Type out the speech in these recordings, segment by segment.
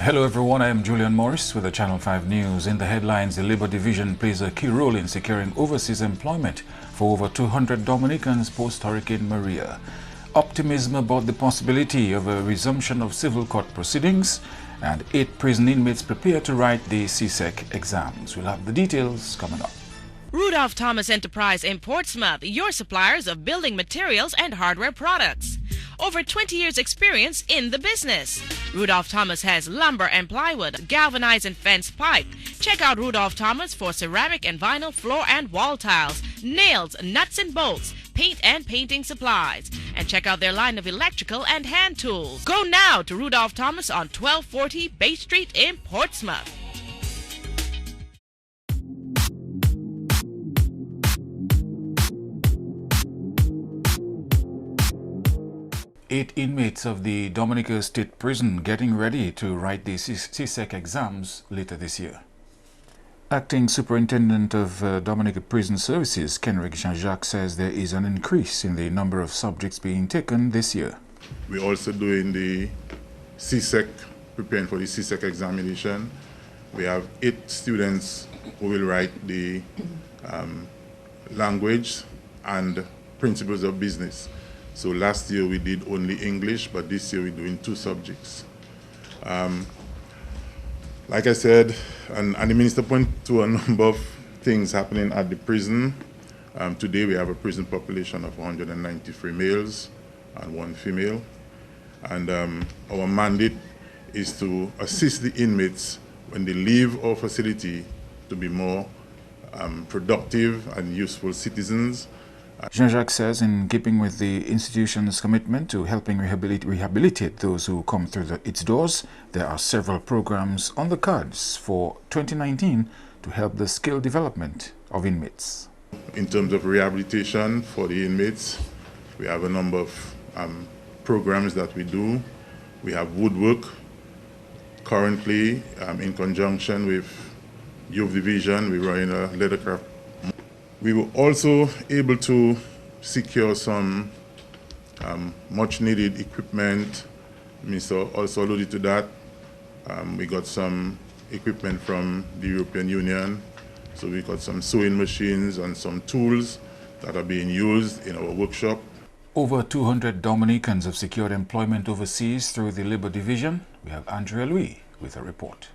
Hello everyone, I am Julian Morris with the Channel 5 News. In the headlines, the Labour Division plays a key role in securing overseas employment for over 200 Dominicans post-Hurricane Maria. Optimism about the possibility of a resumption of civil court proceedings, and 8 prison inmates prepare to write the CSEC exams. We'll have the details coming up. Rudolph Thomas Enterprise in Portsmouth, your suppliers of building materials and hardware products. Over 20 years experience in the business. Rudolph Thomas has lumber and plywood, galvanized and fenced pipe. Check out Rudolph Thomas for ceramic and vinyl floor and wall tiles, nails, nuts and bolts, paint and painting supplies. And check out their line of electrical and hand tools. Go now to Rudolph Thomas on 1240 Bay Street in Portsmouth. 8 inmates of the Dominica State Prison getting ready to write the CSEC exams later this year. Acting Superintendent of Dominica Prison Services, Kenrick Jean-Jacques, says there is an increase in the number of subjects being taken this year. We're also doing the CSEC, preparing for the CSEC examination. We have 8 students who will write the language and principles of business. So last year we did only English, but this year we're doing 2 subjects. Like I said, and the minister pointed to a number of things happening at the prison. Today we have a prison population of 193 males and 1 female. And our mandate is to assist the inmates when they leave our facility to be more productive and useful citizens. Jean-Jacques says, in keeping with the institution's commitment to helping rehabilitate those who come through its doors, there are several programs on the cards for 2019 to help the skill development of inmates. In terms of rehabilitation for the inmates, we have a number of programs that we do. We have woodwork. Currently, in conjunction with Youth Division, we're running a leathercraft. We were also able to secure some much needed equipment. Mr. also alluded to that. We got some equipment from the European Union. So we got some sewing machines and some tools that are being used in our workshop. Over 200 Dominicans have secured employment overseas through the Labour Division. We have Andrea Louis with a report.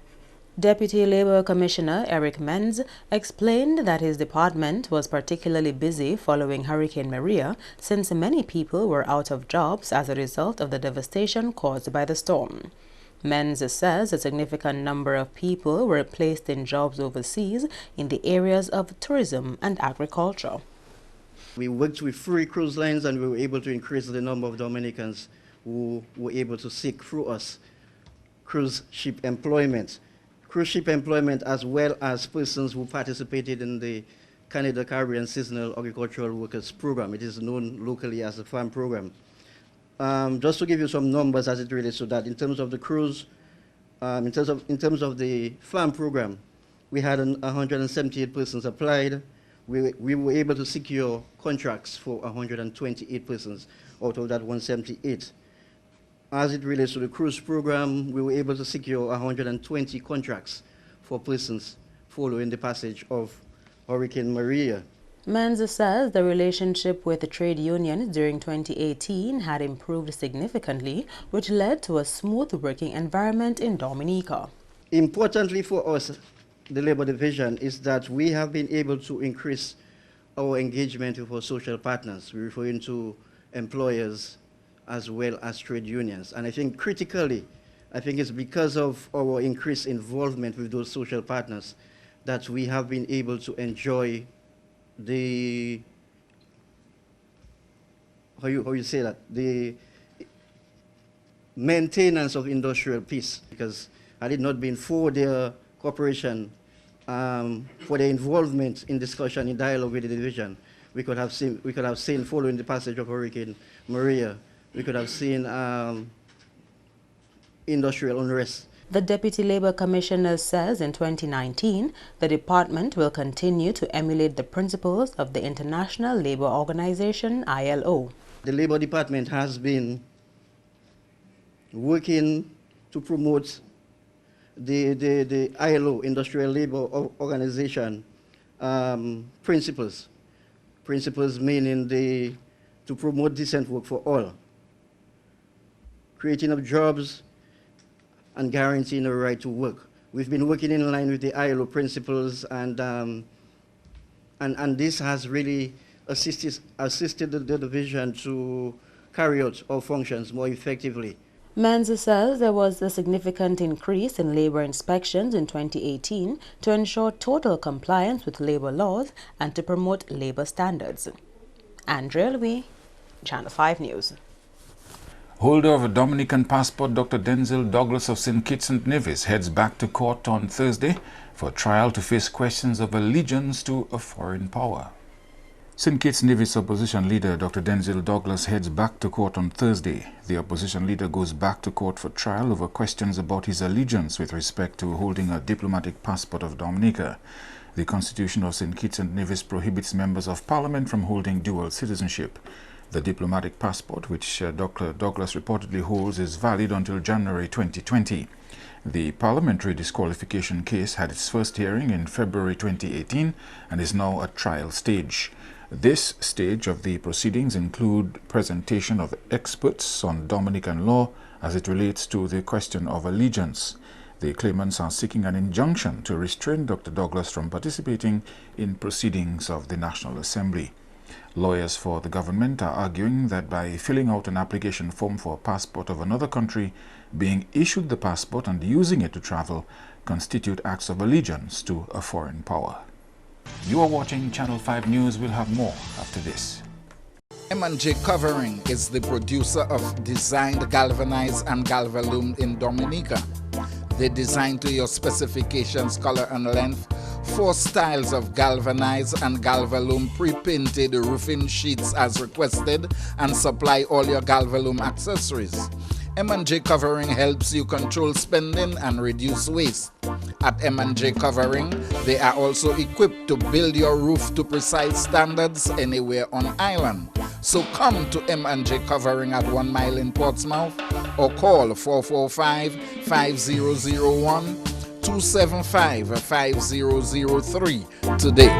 Deputy Labour Commissioner Eric Menz explained that his department was particularly busy following Hurricane Maria since many people were out of jobs as a result of the devastation caused by the storm. Menz says a significant number of people were placed in jobs overseas in the areas of tourism and agriculture. We worked with 3 cruise lines and we were able to increase the number of Dominicans who were able to seek through us cruise ship employment. Cruise ship employment, as well as persons who participated in the Canada Caribbean Seasonal Agricultural Workers Program. It is known locally as the FARM program. Just to give you some numbers as it relates to that, in terms of the cruise, in terms of the FARM program, we had 178 persons applied. We were able to secure contracts for 128 persons out of that 178. As it relates to the cruise program, we were able to secure 120 contracts for persons following the passage of Hurricane Maria. Menz says the relationship with the trade unions during 2018 had improved significantly, which led to a smooth working environment in Dominica. Importantly for us, the Labour Division, is that we have been able to increase our engagement with our social partners. We're referring to employers as well as trade unions. And I think critically, it's because of our increased involvement with those social partners that we have been able to enjoy the, the maintenance of industrial peace. Because had it not been for their cooperation, for their involvement in discussion, in dialogue with the division, we could have seen following the passage of Hurricane Maria, we could have seen industrial unrest. The Deputy Labour Commissioner says in 2019, the department will continue to emulate the principles of the International Labour Organization, ILO. The Labour Department has been working to promote the ILO, Industrial Labor Organization, principles. Principles meaning to promote decent work for all, creating of jobs, and guaranteeing the right to work. We've been working in line with the ILO principles, and this has really assisted the division to carry out our functions more effectively. Menz says there was a significant increase in labor inspections in 2018 to ensure total compliance with labor laws and to promote labor standards. Andrea Louis, Channel 5 News. Holder of a Dominican passport, Dr. Denzel Douglas of St. Kitts and Nevis, heads back to court on Thursday for trial to face questions of allegiance to a foreign power. St. Kitts Nevis opposition leader Dr. Denzel Douglas heads back to court on Thursday. The opposition leader goes back to court for trial over questions about his allegiance with respect to holding a diplomatic passport of Dominica. The Constitution of St. Kitts and Nevis prohibits members of Parliament from holding dual citizenship. The diplomatic passport, which Dr. Douglas reportedly holds, is valid until January 2020. The parliamentary disqualification case had its first hearing in February 2018 and is now at trial stage. This stage of the proceedings include presentation of experts on Dominican law as it relates to the question of allegiance. The claimants are seeking an injunction to restrain Dr. Douglas from participating in proceedings of the National Assembly. Lawyers for the government are arguing that by filling out an application form for a passport of another country, being issued the passport and using it to travel constitute acts of allegiance to a foreign power. You are watching Channel 5 News. We'll have more after this. M&J Covering is the producer of designed galvanized and galvalume in Dominica. They design to your specifications, color and length, 4 styles of galvanized and galvalume pre-painted roofing sheets as requested, and supply all your galvalume accessories. M&J Covering helps you control spending and reduce waste. At M&J Covering, they are also equipped to build your roof to precise standards anywhere on island. So come to M&J Covering at 1 Mile in Portsmouth or call 445-5001 275-5003 today.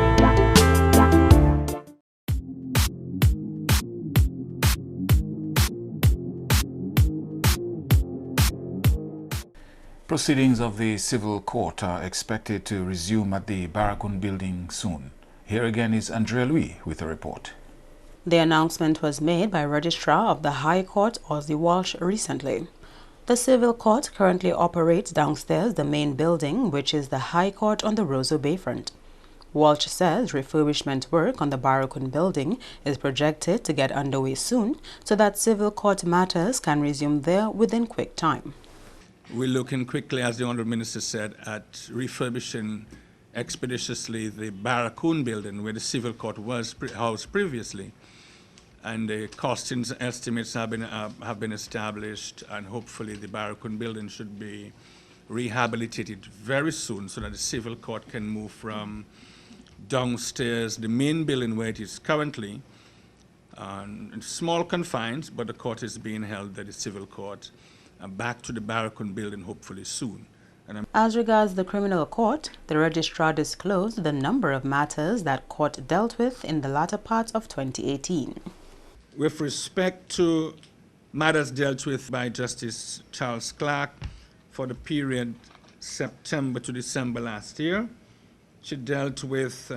Proceedings of the civil court are expected to resume at the Barracoon building soon. Here again is Andrea Louis with a report. The announcement was made by Registrar of the High Court, Ozzy Walsh, recently. The civil court currently operates downstairs the main building, which is the High Court on the Roseau Bayfront. Walsh says refurbishment work on the Barracoon building is projected to get underway soon so that civil court matters can resume there within quick time. We're looking quickly, as the Honourable Minister said, at refurbishing expeditiously the Barracoon building where the civil court was housed previously. And the costings estimates have been established, and hopefully the Barracoon building should be rehabilitated very soon so that the civil court can move from downstairs, the main building where it is currently, in small confines, but the court is being held at the civil court, back to the Barracoon building hopefully soon. As regards the criminal court, the registrar disclosed the number of matters that court dealt with in the latter part of 2018. With respect to matters dealt with by Justice Charles Clark for the period September to December last year, she dealt with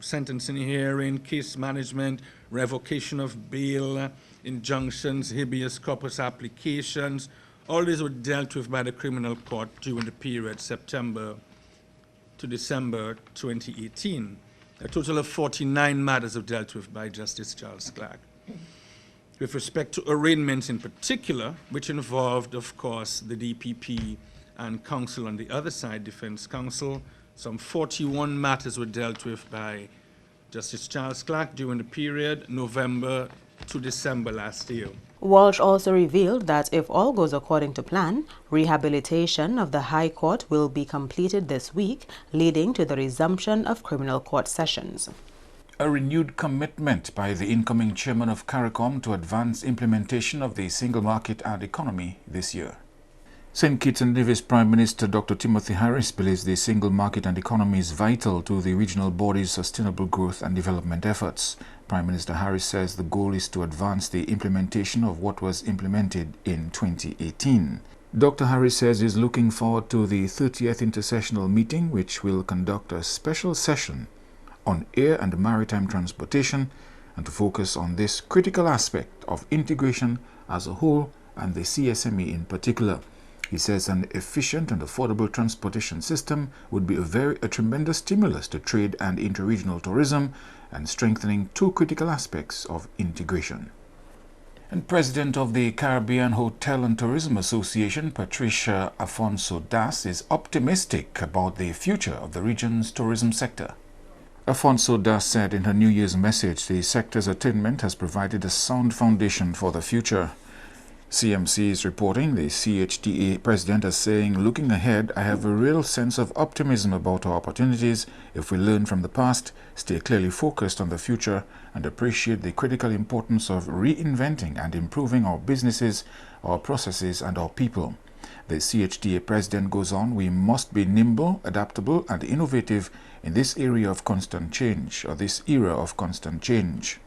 sentencing hearing, case management, revocation of bail, injunctions, habeas corpus applications. All these were dealt with by the criminal court during the period September to December 2018. A total of 49 matters were dealt with by Justice Charles Clark. With respect to arraignments in particular, which involved, of course, the DPP and counsel on the other side, defense counsel, some 41 matters were dealt with by Justice Charles Clark during the period November to December last year. Walsh also revealed that if all goes according to plan, rehabilitation of the High Court will be completed this week, leading to the resumption of criminal court sessions. A renewed commitment by the incoming chairman of CARICOM to advance implementation of the single market and economy this year. St. Kitts and Nevis Prime Minister Dr. Timothy Harris believes the single market and economy is vital to the regional body's sustainable growth and development efforts. Prime Minister Harris says the goal is to advance the implementation of what was implemented in 2018. Dr. Harris says he is looking forward to the 30th Intersessional meeting, which will conduct a special session on air and maritime transportation and to focus on this critical aspect of integration as a whole and the CSME in particular. He says an efficient and affordable transportation system would be a tremendous stimulus to trade and interregional tourism and strengthening two critical aspects of integration. And President of the Caribbean Hotel and Tourism Association, Patricia Afonso Das, is optimistic about the future of the region's tourism sector. Afonso Das said in her New Year's message the sector's attainment has provided a sound foundation for the future. CMC is reporting the CHTA president as saying, "Looking ahead, I have a real sense of optimism about our opportunities if we learn from the past, stay clearly focused on the future, and appreciate the critical importance of reinventing and improving our businesses, our processes, and our people." The CHTA president goes on, "We must be nimble, adaptable, and innovative in this area of constant change, or this era of constant change."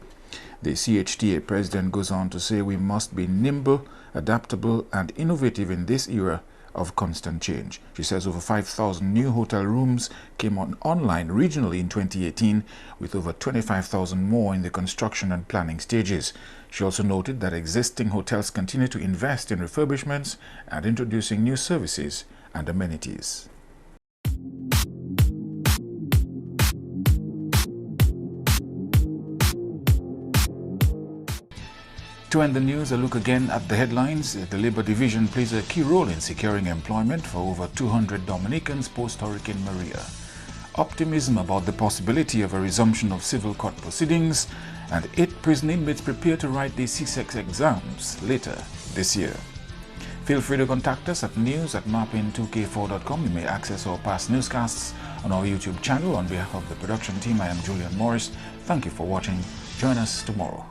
The CHTA president goes on to say we must be nimble, adaptable, and innovative in this era of constant change. She says over 5,000 new hotel rooms came online regionally in 2018, with over 25,000 more in the construction and planning stages. She also noted that existing hotels continue to invest in refurbishments and introducing new services and amenities. To end the news, a look again at the headlines. The Labor Division plays a key role in securing employment for over 200 Dominicans post-Hurricane Maria. Optimism about the possibility of a resumption of civil court proceedings, and 8 prison inmates prepare to write the CSEX exams later this year. Feel free to contact us at news@marpin2k4.com. You may access our past newscasts on our YouTube channel. On behalf of the production team, I am Julian Morris. Thank you for watching. Join us tomorrow.